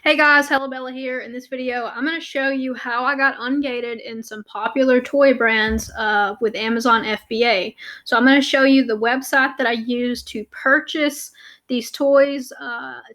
Hey guys, Hello Bella here. In this video, I'm going to show you how I got ungated in some popular toy brands with Amazon FBA. So I'm going to show you the website that I use to purchase these toys,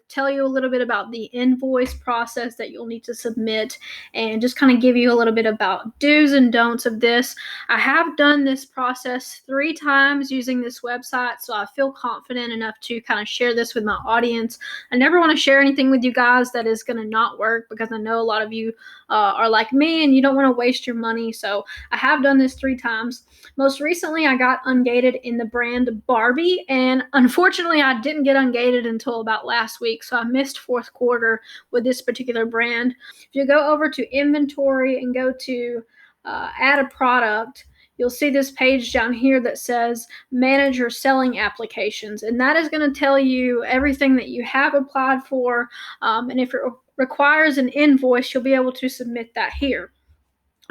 tell you a little bit about the invoice process that you'll need to submit, and just kind of give you a little bit about do's and don'ts of this. I have done this process 3 times using this website, so I feel confident enough to kind of share this with my audience. I never want to share anything with you guys that is going to not work, because I know a lot of you are like me and you don't want to waste your money. So I have done this 3 times. Most recently, I got ungated in the brand Barbie, and unfortunately, I didn't get ungated until about last week. So I missed fourth quarter with this particular brand. If you go over to inventory and go to add a product, you'll see this page down here that says manage your selling applications, and that is going to tell you everything that you have applied for, and if it requires an invoice, you'll be able to submit that here.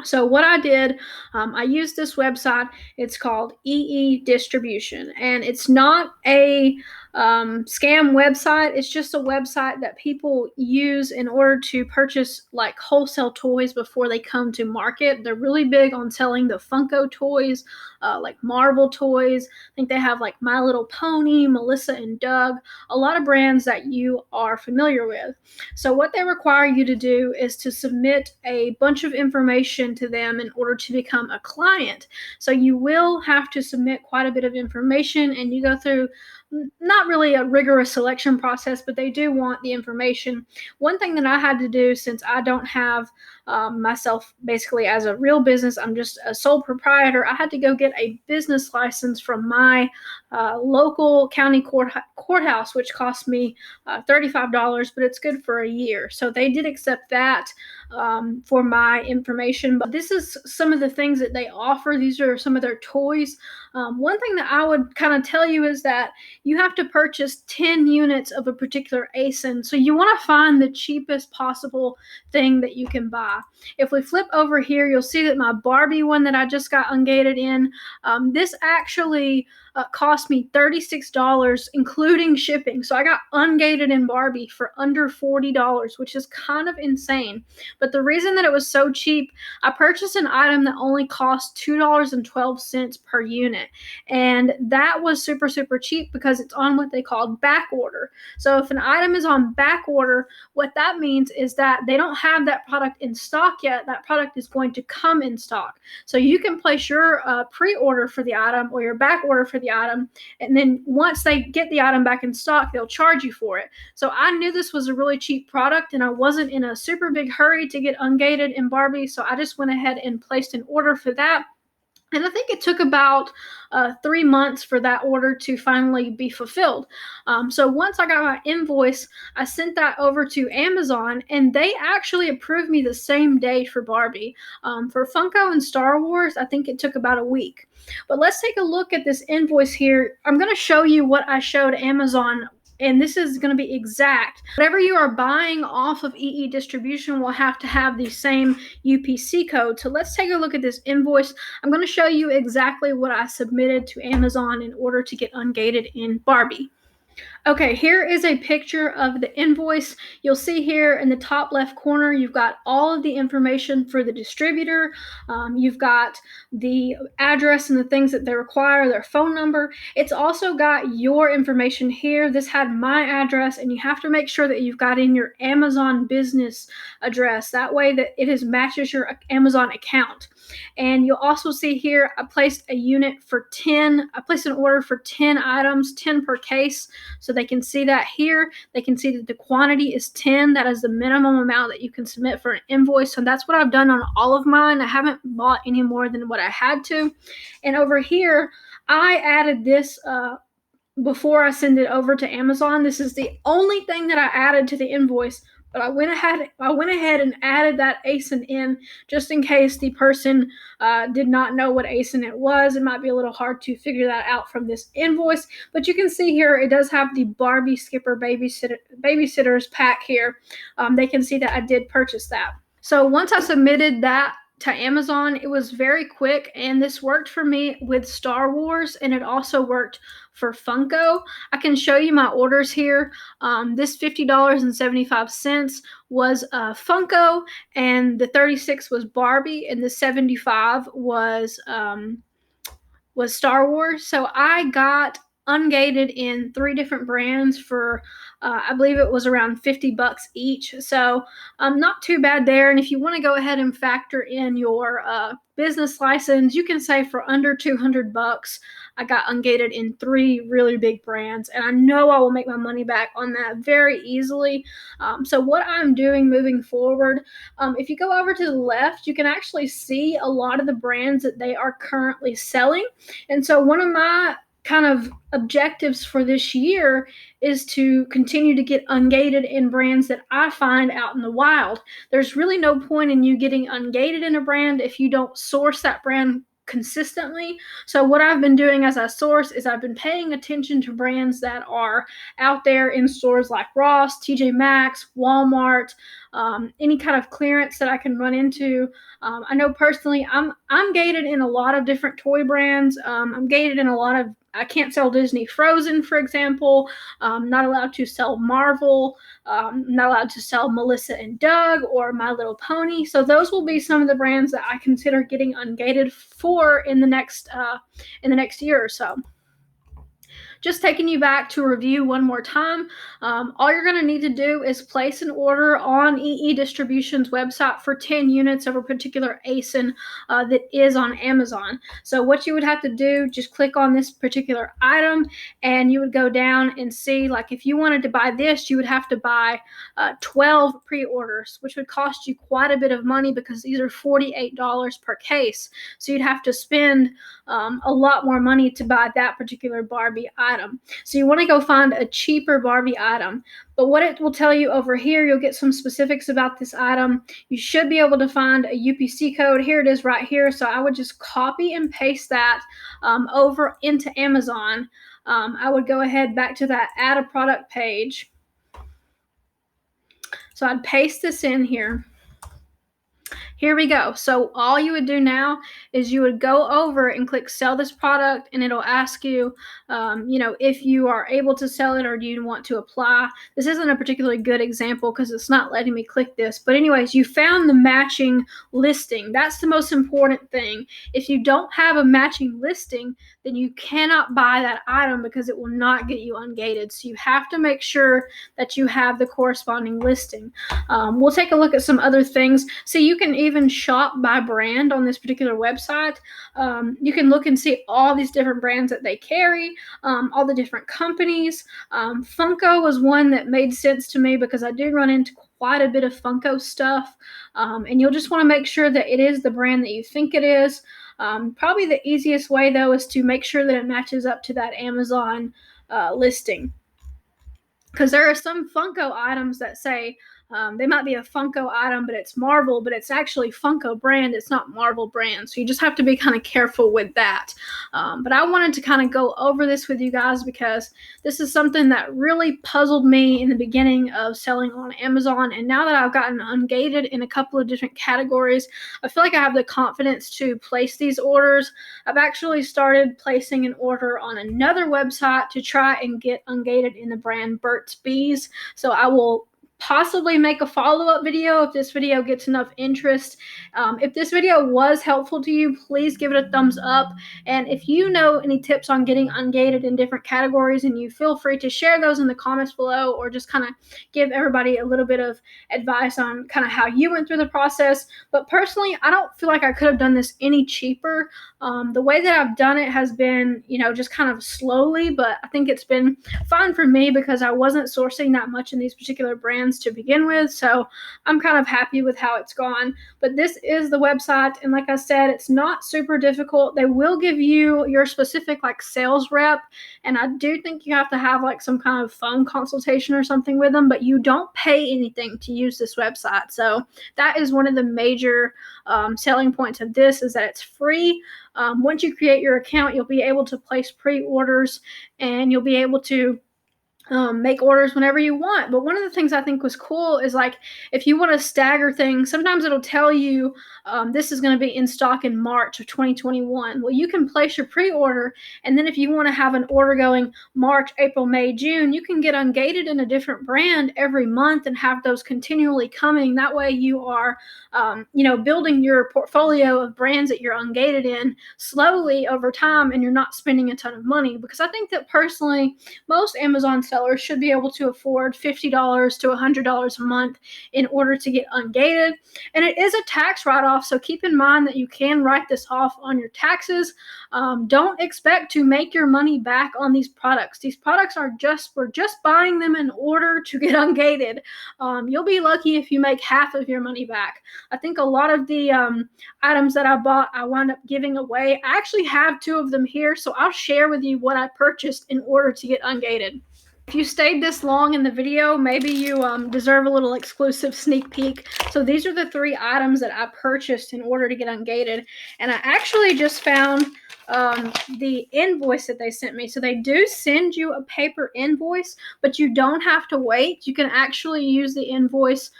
So what I did, I used this website. It's called EE Distribution, and it's not a scam website. It's just a website that people use in order to purchase like wholesale toys before they come to market. They're really big on selling the Funko toys, like Marvel toys. I think they have like My Little Pony, Melissa and Doug, a lot of brands that you are familiar with. So what they require you to do is to submit a bunch of information to them in order to become a client. So you will have to submit quite a bit of information, and you go through not really a rigorous selection process, but they do want the information. One thing that I had to do, since I don't have myself basically as a real business, I'm just a sole proprietor, I had to go get a business license from my local county courthouse, which cost me $35, but it's good for a year. So they did accept that for my information. But this is some of the things that they offer. These are some of their toys. One thing that I would kind of tell you is that you have to purchase 10 units of a particular ASIN. So you want to find the cheapest possible thing that you can buy. If we flip over here, you'll see that my Barbie one that I just got ungated in, this actually cost me $36, including shipping. So I got ungated in Barbie for under $40, which is kind of insane. But the reason that it was so cheap, I purchased an item that only cost $2.12 per unit. And that was super, super cheap because it's on what they call back order. So if an item is on back order, what that means is that they don't have that product in stock yet. That product is going to come in stock. So you can place your pre-order for the item or your back order for the item, and then once they get the item back in stock, they'll charge you for it. So I knew this was a really cheap product, and I wasn't in a super big hurry to get ungated in Barbie, so I just went ahead and placed an order for that. And I think it took about 3 months for that order to finally be fulfilled. So once I got my invoice, I sent that over to Amazon, and they actually approved me the same day for Barbie. For Funko and Star Wars, I think it took about a week. But let's take a look at this invoice here. I'm going to show you what I showed Amazon, and this is going to be exact. Whatever you are buying off of EE Distribution will have to have the same UPC code. So let's take a look at this invoice. I'm going to show you exactly what I submitted to Amazon in order to get ungated in Barbie. Okay, here is a picture of the invoice. You'll see here in the top left corner, you've got all of the information for the distributor. You've got the address and the things that they require, their phone number. It's also got your information here. This had my address, and you have to make sure that you've got in your Amazon business address. That way that it matches your Amazon account. And you'll also see here, I placed an order for 10 items, 10 per case. So they can see that here. They can see that the quantity is 10. That is the minimum amount that you can submit for an invoice. So that's what I've done on all of mine. I haven't bought any more than what I had to. And over here, I added this before I send it over to Amazon. This is the only thing that I added to the invoice. But I went ahead and added that ASIN in just in case the person did not know what ASIN it was. It might be a little hard to figure that out from this invoice. But you can see here it does have the Barbie Skipper Babysitters pack here. They can see that I did purchase that. So once I submitted that to Amazon, it was very quick, and this worked for me with Star Wars, and it also worked for Funko. I can show you my orders here. This $50.75 was Funko, and the 36 was Barbie, and the 75 was Star Wars. So I got Ungated in 3 different brands for I believe it was around $50 each. So not too bad there. And if you want to go ahead and factor in your business license, you can say for under $200 I got Ungated in 3 really big brands, and I know I will make my money back on that very easily. So what I'm doing moving forward, if you go over to the left, you can actually see a lot of the brands that they are currently selling. And so one of my kind of objectives for this year is to continue to get ungated in brands that I find out in the wild. There's really no point in you getting ungated in a brand if you don't source that brand consistently. So what I've been doing as I source is I've been paying attention to brands that are out there in stores like Ross, TJ Maxx, Walmart, any kind of clearance that I can run into. I know personally I'm gated in a lot of different toy brands. I'm gated in a lot of, I can't sell Disney Frozen, for example. Not allowed to sell Marvel. Not allowed to sell Melissa and Doug or My Little Pony. So those will be some of the brands that I consider getting ungated for in the next year or so. Just taking you back to review one more time, all you're going to need to do is place an order on EE Distribution's website for 10 units of a particular ASIN that is on Amazon. So what you would have to do, just click on this particular item, and you would go down and see, like if you wanted to buy this, you would have to buy 12 pre-orders, which would cost you quite a bit of money because these are $48 per case. So you'd have to spend a lot more money to buy that particular Barbie item. So you want to go find a cheaper Barbie item. But what it will tell you over here, you'll get some specifics about this item. You should be able to find a UPC code. Here it is right here. So I would just copy and paste that over into Amazon. I would go ahead back to that add a product page. So I'd paste this in here. Here we go. So all you would do now is you would go over and click sell this product, and it'll ask you, if you are able to sell it or do you want to apply. This isn't a particularly good example because it's not letting me click this. But anyways, you found the matching listing. That's the most important thing. If you don't have a matching listing, then you cannot buy that item because it will not get you ungated. So you have to make sure that you have the corresponding listing. We'll take a look at some other things. So you can even shop by brand on this particular website. You can look and see all these different brands that they carry, all the different companies. Funko was one that made sense to me because I do run into quite a bit of Funko stuff, and you'll just want to make sure that it is the brand that you think it is. Probably the easiest way, though, is to make sure that it matches up to that Amazon listing. Because there are some Funko items that say they might be a Funko item, but it's Marvel, but it's actually Funko brand. It's not Marvel brand. So you just have to be kind of careful with that. But I wanted to kind of go over this with you guys because this is something that really puzzled me in the beginning of selling on Amazon. And now that I've gotten ungated in a couple of different categories, I feel like I have the confidence to place these orders. I've actually started placing an order on another website to try and get ungated in the brand Burt's Bees. So I will possibly make a follow-up video if this video gets enough interest. If this video was helpful to you, please give it a thumbs up. And if you know any tips on getting ungated in different categories, and you feel free to share those in the comments below, or just kind of give everybody a little bit of advice on kind of how you went through the process. But personally, I don't feel like I could have done this any cheaper. The way that I've done it has been, just kind of slowly, but I think it's been fine for me because I wasn't sourcing that much in these particular brands to begin with. So I'm kind of happy with how it's gone. But this is the website, and like I said, it's not super difficult. They will give you your specific sales rep, and I do think you have to have some kind of phone consultation or something with them, but you don't pay anything to use this website. So that is one of the major selling points of this, is that it's free. Once you create your account, you'll be able to place pre-orders, and you'll be able to make orders whenever you want. But one of the things I think was cool is like if you want to stagger things, sometimes it'll tell you this is going to be in stock in March of 2021. Well, you can place your pre-order, and then if you want to have an order going March, April, May, June, you can get Ungated in a different brand every month and have those continually coming. That way you are building your portfolio of brands that you're Ungated in slowly over time, and you're not spending a ton of money. Because I think that personally, most Amazon sellers should be able to afford $50 to $100 a month in order to get Ungated. And it is a tax write-off, so keep in mind that you can write this off on your taxes. Don't expect to make your money back on these products. These products we're just buying them in order to get Ungated. You'll be lucky if you make half of your money back. I think a lot of the items that I bought, I wound up giving away. I actually have 2 of them here, so I'll share with you what I purchased in order to get Ungated. If you stayed this long in the video, maybe you deserve a little exclusive sneak peek. So these are the 3 items that I purchased in order to get Ungated. And I actually just found the invoice that they sent me. So they do send you a paper invoice, but you don't have to wait. You can actually use the invoice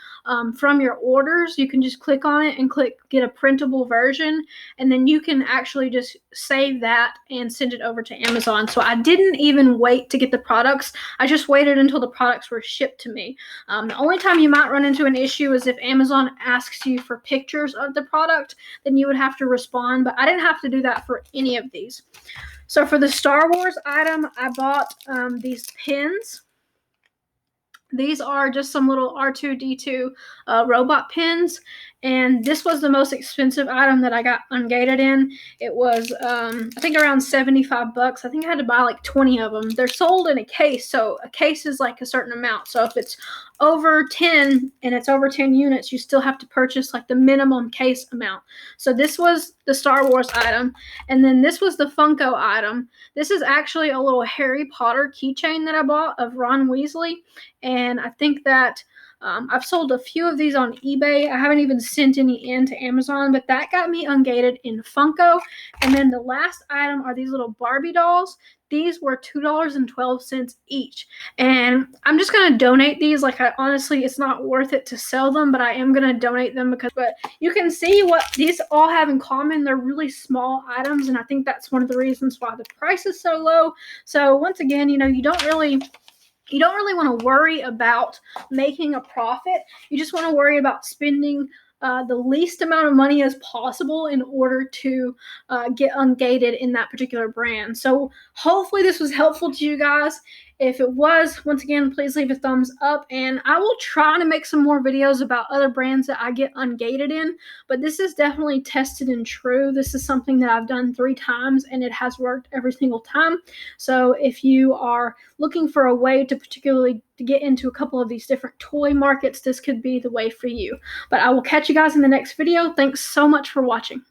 from your orders. You can just click on it and click get a printable version, and then you can actually just save that and send it over to Amazon. So I didn't even wait to get the products. I just waited until the products were shipped to me. The only time you might run into an issue is if Amazon asks you for pictures of the product, then you would have to respond, but I didn't have to do that for any of these. So for the Star Wars item, I bought these pins. These are just some little R2-D2 robot pins, and this was the most expensive item that I got Ungated in. It was, I think, around $75. I think I had to buy like 20 of them. They're sold in a case, so a case is like a certain amount. So if it's over 10 and it's over 10 units, you still have to purchase like the minimum case amount. So this was the Star Wars item, and then this was the Funko item. This is actually a little Harry Potter keychain that I bought of Ron Weasley, and I think that I've sold a few of these on eBay. I haven't even sent any in to Amazon, but that got me Ungated in Funko. And then the last item are these little Barbie dolls. These were $2.12 each. And I'm just going to donate these. Like, honestly, it's not worth it to sell them, but I am going to donate them but you can see what these all have in common. They're really small items, and I think that's one of the reasons why the price is so low. So once again, you don't really want to worry about making a profit. You just want to worry about spending the least amount of money as possible in order to get Ungated in that particular brand. So hopefully this was helpful to you guys. If it was, once again, please leave a thumbs up, and I will try to make some more videos about other brands that I get Ungated in, but this is definitely tested and true. This is something that I've done 3 times, and it has worked every single time. So if you are looking for a way to particularly to get into a couple of these different toy markets, this could be the way for you. But I will catch you guys in the next video. Thanks so much for watching.